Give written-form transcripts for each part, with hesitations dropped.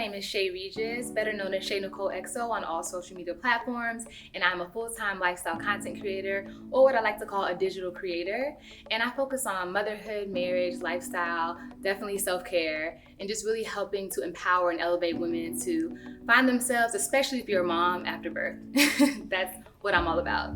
name is Shay Regis, better known as Shay Nicole XO on all social media platforms, and I'm a full-time lifestyle content creator, or what I like to call a digital creator. And I focus on motherhood, marriage, lifestyle, definitely self-care, and just really helping to empower and elevate women to find themselves, especially if you're a mom after birth. That's what I'm all about.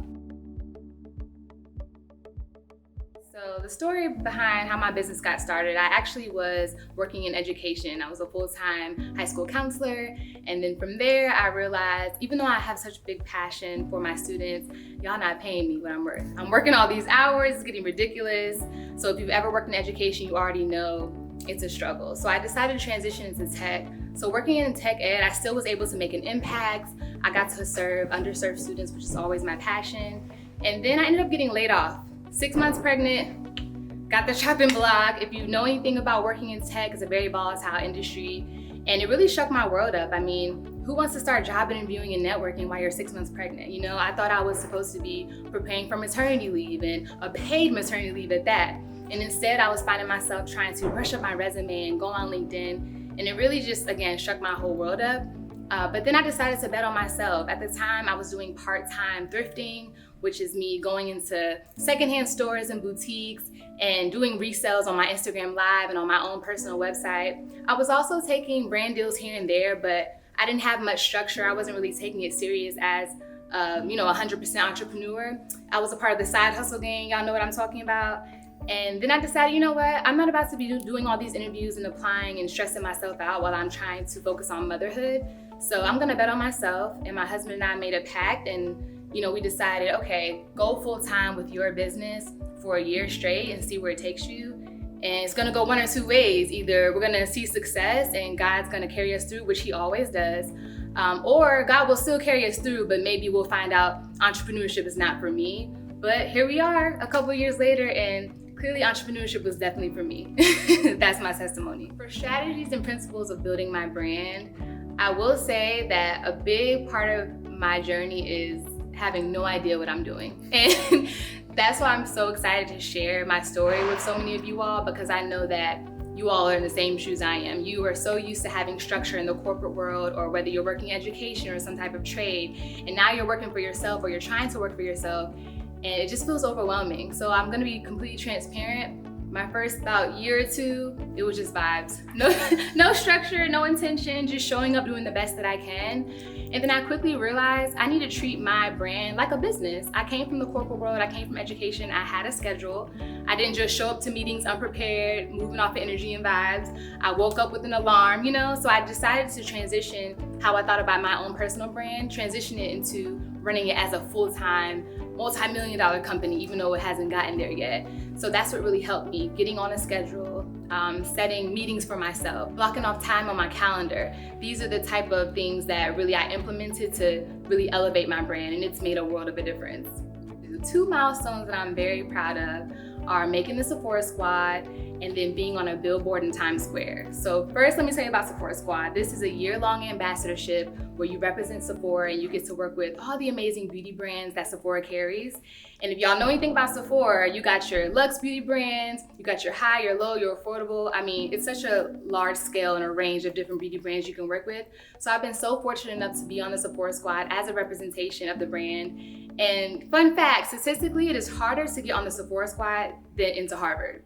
So the story behind how my business got started, I actually was working in education. I was a full-time high school counselor. And then from there, I realized, even though I have such big passion for my students, y'all not paying me what I'm worth. I'm working all these hours, it's getting ridiculous. So if you've ever worked in education, you already know it's a struggle. So I decided to transition into tech. So working in tech ed, I still was able to make an impact. I got to serve underserved students, which is always my passion. And then I ended up getting laid off. 6 months pregnant, got the chopping block. If you know anything about working in tech, it's a very volatile industry. And it really shook my world up. I mean, who wants to start job interviewing and networking while you're 6 months pregnant? You know, I thought I was supposed to be preparing for maternity leave and a paid maternity leave at that. And instead, I was finding myself trying to brush up my resume and go on LinkedIn. And it really just, again, shook my whole world up. But then I decided to bet on myself. At the time, I was doing part-time thrifting, which is me going into secondhand stores and boutiques and doing resales on my Instagram Live and on my own personal website. I was also taking brand deals here and there, but I didn't have much structure. I wasn't really taking it serious as a 100% entrepreneur. I was a part of the side hustle gang, y'all know what I'm talking about. And then I decided, you know what, I'm not about to be doing all these interviews and applying and stressing myself out while I'm trying to focus on motherhood. So I'm gonna bet on myself, and my husband and I made a pact, and we decided, okay, go full time with your business for a year straight and see where it takes you. And it's gonna go one or two ways. Either we're gonna see success and God's gonna carry us through, which he always does, or God will still carry us through, but maybe we'll find out entrepreneurship is not for me. But here we are a couple of years later, and clearly entrepreneurship was definitely for me. That's my testimony. For strategies and principles of building my brand, I will say that a big part of my journey is having no idea what I'm doing. And that's why I'm so excited to share my story with so many of you all, because I know that you all are in the same shoes I am. You are so used to having structure in the corporate world, or whether you're working education or some type of trade, and now you're working for yourself or you're trying to work for yourself, and it just feels overwhelming. So I'm gonna be completely transparent. My first about year or two, it was just vibes. No structure, no intention, just showing up, doing the best that I can. And then I quickly realized I need to treat my brand like a business. I came from the corporate world, I came from education, I had a schedule. I didn't just show up to meetings unprepared, moving off of energy and vibes. I woke up with an alarm, so I decided to transition how I thought about my own personal brand, transition it into running it as a full-time, multi-million-dollar company, even though it hasn't gotten there yet. So that's what really helped me, getting on a schedule, setting meetings for myself, blocking off time on my calendar. These are the type of things that really I implemented to really elevate my brand, and it's made a world of a difference. The 2 milestones that I'm very proud of are making the Sephora Squad and then being on a billboard in Times Square. So first, let me tell you about Sephora Squad. This is a year-long ambassadorship where you represent Sephora and you get to work with all the amazing beauty brands that Sephora carries. And if y'all know anything about Sephora, you got your luxe beauty brands, you got your high, your low, your affordable. I mean, it's such a large scale and a range of different beauty brands you can work with. So I've been so fortunate enough to be on the Sephora Squad as a representation of the brand. And fun fact, statistically, it is harder to get on the Sephora Squad than into Harvard.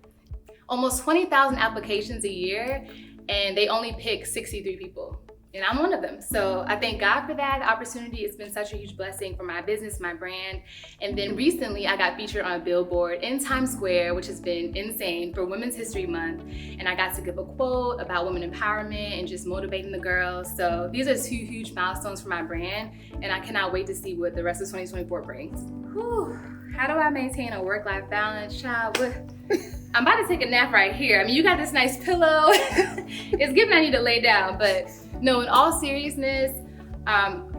Almost 20,000 applications a year, and they only pick 63 people. And I'm one of them. So I thank God for that opportunity. It's been such a huge blessing for my business, my brand. And then recently I got featured on a billboard in Times Square, which has been insane, for Women's History Month. And I got to give a quote about women empowerment and just motivating the girls. So these are 2 huge milestones for my brand. And I cannot wait to see what the rest of 2024 brings. Whew. How do I maintain a work-life balance, child? I'm about to take a nap right here. I mean, you got this nice pillow. It's given I need to lay down, but no, in all seriousness,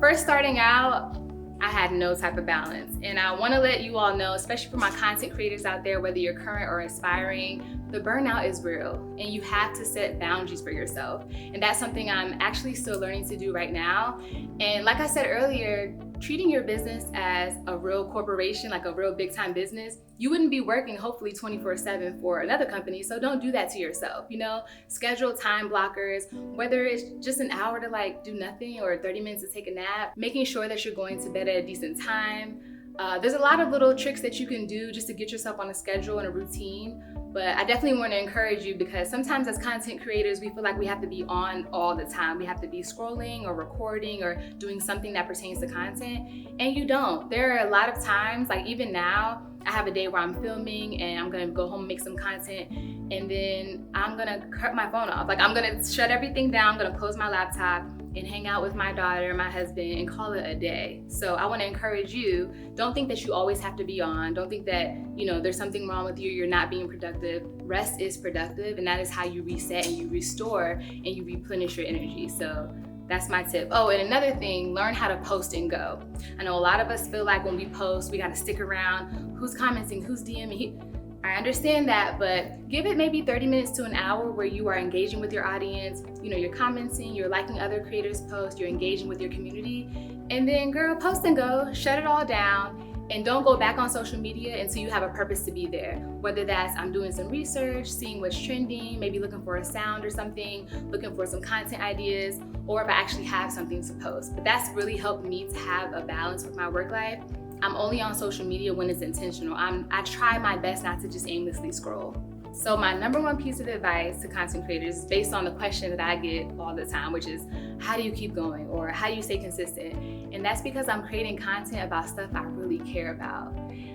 first starting out, I had no type of balance. And I wanna let you all know, especially for my content creators out there, whether you're current or aspiring, the burnout is real and you have to set boundaries for yourself. And that's something I'm actually still learning to do right now. And like I said earlier, treating your business as a real corporation, like a real big time business, you wouldn't be working hopefully 24/7 for another company. So don't do that to yourself. Schedule time blockers, whether it's just an hour to like do nothing or 30 minutes to take a nap, making sure that you're going to bed at a decent time. There's a lot of little tricks that you can do just to get yourself on a schedule and a routine. But I definitely want to encourage you, because sometimes as content creators, we feel like we have to be on all the time. We have to be scrolling or recording or doing something that pertains to content, and you don't. There are a lot of times, like even now, I have a day where I'm filming and I'm gonna go home and make some content, and then I'm gonna cut my phone off. Like I'm gonna shut everything down, I'm gonna close my laptop and hang out with my daughter, my husband, and call it a day. So I wanna encourage you, don't think that you always have to be on. Don't think that, there's something wrong with you, you're not being productive. Rest is productive, and that is how you reset and you restore and you replenish your energy. So that's my tip. Oh, and another thing, learn how to post and go. I know a lot of us feel like when we post, we gotta stick around. Who's commenting, who's DMing? I understand that, but give it maybe 30 minutes to an hour where you are engaging with your audience. You're commenting, you're liking other creators' posts, you're engaging with your community. And then girl, post and go, shut it all down. And don't go back on social media until you have a purpose to be there. Whether that's I'm doing some research, seeing what's trending, maybe looking for a sound or something, looking for some content ideas, or if I actually have something to post. But that's really helped me to have a balance with my work life. I'm only on social media when it's intentional. I try my best not to just aimlessly scroll. So my number one piece of advice to content creators is based on the question that I get all the time, which is, how do you keep going? Or how do you stay consistent? And that's because I'm creating content about stuff I really care about.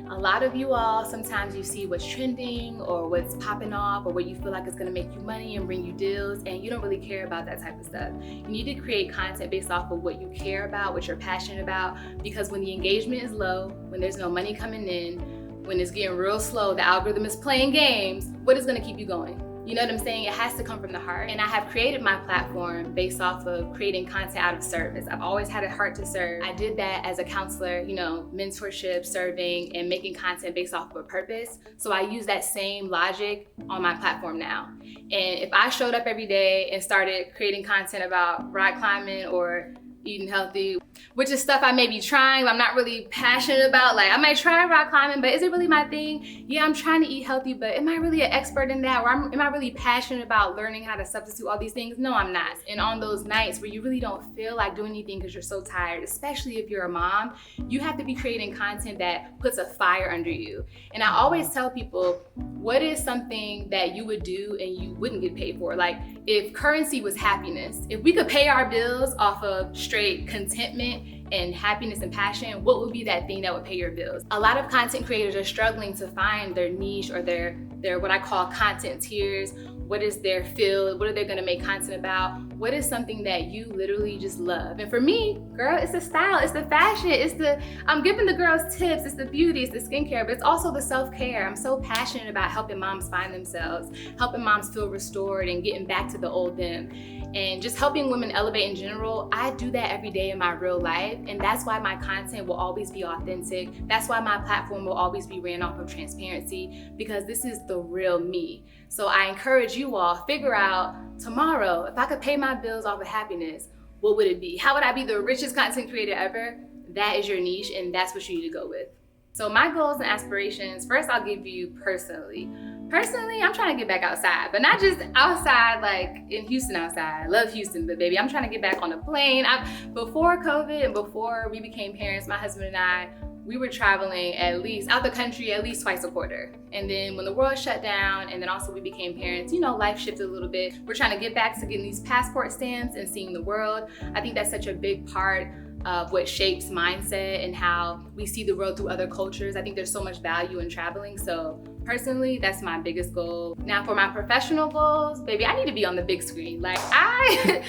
A lot of you all, sometimes you see what's trending or what's popping off or what you feel like is gonna make you money and bring you deals, and you don't really care about that type of stuff. You need to create content based off of what you care about, what you're passionate about, because when the engagement is low, when there's no money coming in, when it's getting real slow, the algorithm is playing games, what is gonna keep you going? You know what I'm saying? It has to come from the heart. And I have created my platform based off of creating content out of service. I've always had a heart to serve. I did that as a counselor, mentorship, serving, and making content based off of a purpose. So I use that same logic on my platform now. And if I showed up every day and started creating content about rock climbing or eating healthy, which is stuff I may be trying, but I'm not really passionate about. Like I might try rock climbing, but is it really my thing? Yeah, I'm trying to eat healthy, but am I really an expert in that? Or am I really passionate about learning how to substitute all these things? No, I'm not. And on those nights where you really don't feel like doing anything because you're so tired, especially if you're a mom, you have to be creating content that puts a fire under you. And I always tell people, what is something that you would do and you wouldn't get paid for? Like if currency was happiness, if we could pay our bills off of straight contentment and happiness and passion, what would be that thing that would pay your bills? A lot of content creators are struggling to find their niche or their what I call content tiers. What is their field? What are they gonna make content about? What is something that you literally just love? And for me, girl, it's the style, it's the fashion, I'm giving the girls tips, it's the beauty, it's the skincare, but it's also the self-care. I'm so passionate about helping moms find themselves, helping moms feel restored and getting back to the old them. And just helping women elevate in general. I do that every day in my real life, and that's why my content will always be authentic. That's why my platform will always be ran off of transparency, because this is the real me. So I encourage you all, figure out tomorrow, if I could pay my bills off of happiness, what would it be? How would I be the richest content creator ever? That is your niche, and that's what you need to go with. So my goals and aspirations, first I'll give you personally. Personally, I'm trying to get back outside, but not just outside like in Houston outside. I love Houston, but baby, I'm trying to get back on a plane. Before COVID and before we became parents, my husband and I, we were traveling at least out the country at least twice a quarter. And then when the world shut down and then also we became parents, life shifted a little bit. We're trying to get back to getting these passport stamps and seeing the world. I think that's such a big part of what shapes mindset and how we see the world through other cultures. I think there's so much value in traveling. So personally, that's my biggest goal. Now for my professional goals, baby, I need to be on the big screen. Like I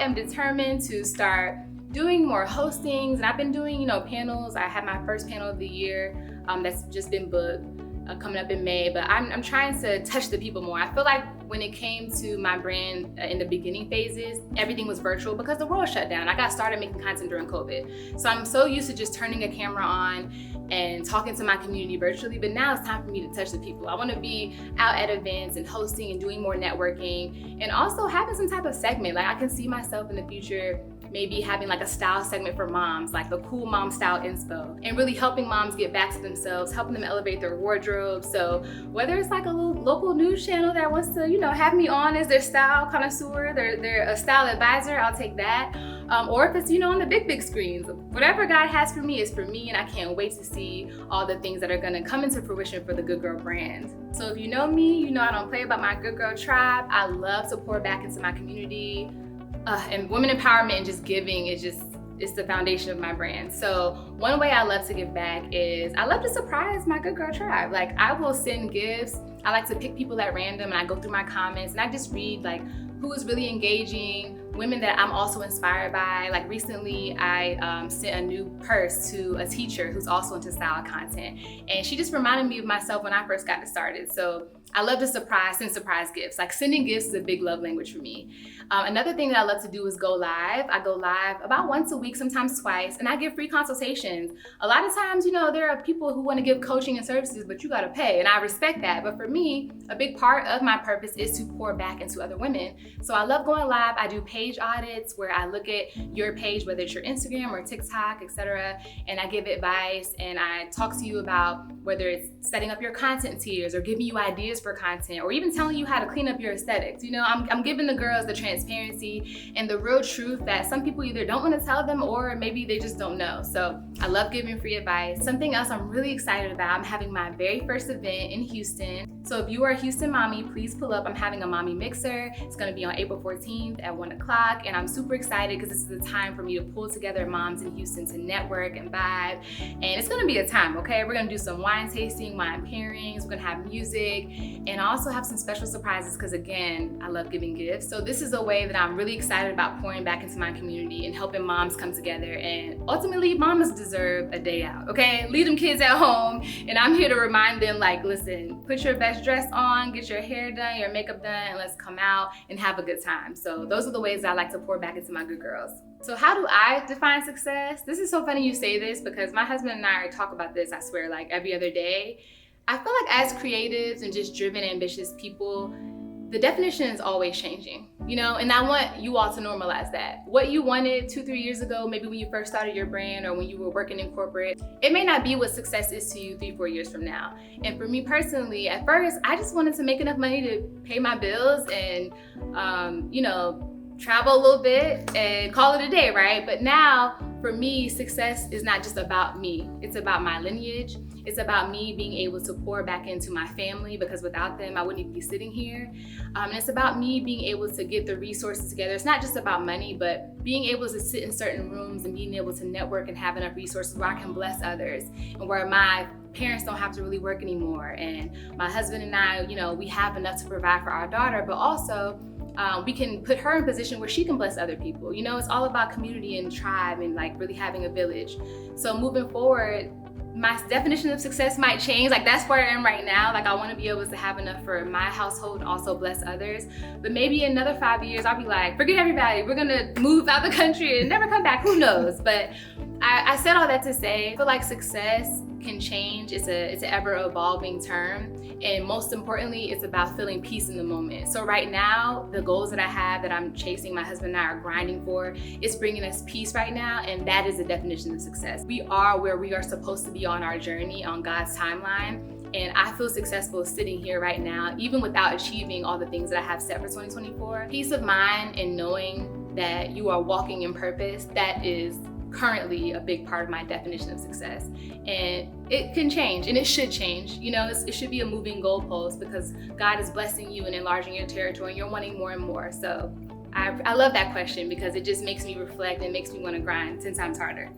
am determined to start doing more hostings, and I've been doing, panels. I had my first panel of the year that's just been booked. coming up in May, but I'm trying to touch the people more. I feel like when it came to my brand in the beginning phases, everything was virtual because the world shut down. I got started making content during COVID. So I'm so used to just turning a camera on and talking to my community virtually, but now it's time for me to touch the people. I want to be out at events and hosting and doing more networking, and also having some type of segment. Like I can see myself in the future maybe having like a style segment for moms, like the cool mom style inspo, and really helping moms get back to themselves, helping them elevate their wardrobe. So whether it's like a little local news channel that wants to, have me on as their style connoisseur, they're a style advisor, I'll take that. Or if it's, on the big screens, whatever God has for me is for me, and I can't wait to see all the things that are gonna come into fruition for the Good Girl brand. So if you know me, you know I don't play about my Good Girl tribe. I love to pour back into my community. And women empowerment and just giving is it's the foundation of my brand. So one way I love to give back is I love to surprise my Good Girl tribe. Like I will send gifts. I like to pick people at random, and I go through my comments and I just read like who is really engaging, women that I'm also inspired by. Like recently I sent a new purse to a teacher who's also into style content, and she just reminded me of myself when I first got started. So I love to send surprise gifts. Like sending gifts is a big love language for me. Another thing that I love to do is go live. I go live about once a week, sometimes twice, and I give free consultations. A lot of times, there are people who want to give coaching and services, but you gotta pay, and I respect that. But for me, a big part of my purpose is to pour back into other women. So I love going live. I do page audits where I look at your page, whether it's your Instagram or TikTok, etc., and I give advice and I talk to you about whether it's setting up your content tiers or giving you ideas for content, or even telling you how to clean up your aesthetics. I'm giving the girls the transparency and the real truth that some people either don't want to tell them or maybe they just don't know. So I love giving free advice. Something else I'm really excited about, I'm having my very first event in Houston. So if you are a Houston mommy, please pull up. I'm having a mommy mixer. It's going to be on April 14th at 1 o'clock, and I'm super excited because this is the time for me to pull together moms in Houston to network and vibe, and it's going to be a time, okay? We're going to do some wine tasting, wine pairings, we're going to have music, and I also have some special surprises because again, I love giving gifts. So this is a way that I'm really excited about pouring back into my community and helping moms come together, and ultimately mamas deserve a day out, okay? Leave them kids at home, and I'm here to remind them, like, listen, put your best dress on, get your hair done, your makeup done, and let's come out and have a good time. So those are the ways I like to pour back into my good girls. So how do I define success? This is so funny you say this because my husband and I talk about this, I swear, like every other day. I feel like as creatives and just driven, ambitious people, the definition is always changing, and I want you all to normalize that. What you wanted 2-3 years ago, maybe when you first started your brand or when you were working in corporate, it may not be what success is to you 3-4 years from now. And for me personally, at first, I just wanted to make enough money to pay my bills and, travel a little bit and call it a day, right? But now, for me, success is not just about me. It's about my lineage. It's about me being able to pour back into my family, because without them, I wouldn't even be sitting here. And it's about me being able to get the resources together. It's not just about money, but being able to sit in certain rooms and being able to network and have enough resources where I can bless others, and where my parents don't have to really work anymore. And my husband and I, we have enough to provide for our daughter, but also we can put her in a position where she can bless other people. It's all about community and tribe and like really having a village. So moving forward, my definition of success might change. Like that's where I am right now. Like I want to be able to have enough for my household and also bless others. But maybe in another 5 years, I'll be like, forget everybody. We're gonna move out the country and never come back. Who knows? But I said all that to say, I feel like success can change. It's an ever evolving term. And most importantly, it's about feeling peace in the moment. So right now, the goals that I have that I'm chasing, my husband and I are grinding for, is bringing us peace right now. And that is the definition of success. We are where we are supposed to be on our journey, on God's timeline. And I feel successful sitting here right now, even without achieving all the things that I have set for 2024. Peace of mind and knowing that you are walking in purpose, that is currently a big part of my definition of success. And it can change, and it should change. It should be a moving goalpost because God is blessing you and enlarging your territory and you're wanting more and more. So I love that question because it just makes me reflect and makes me want to grind 10 times harder.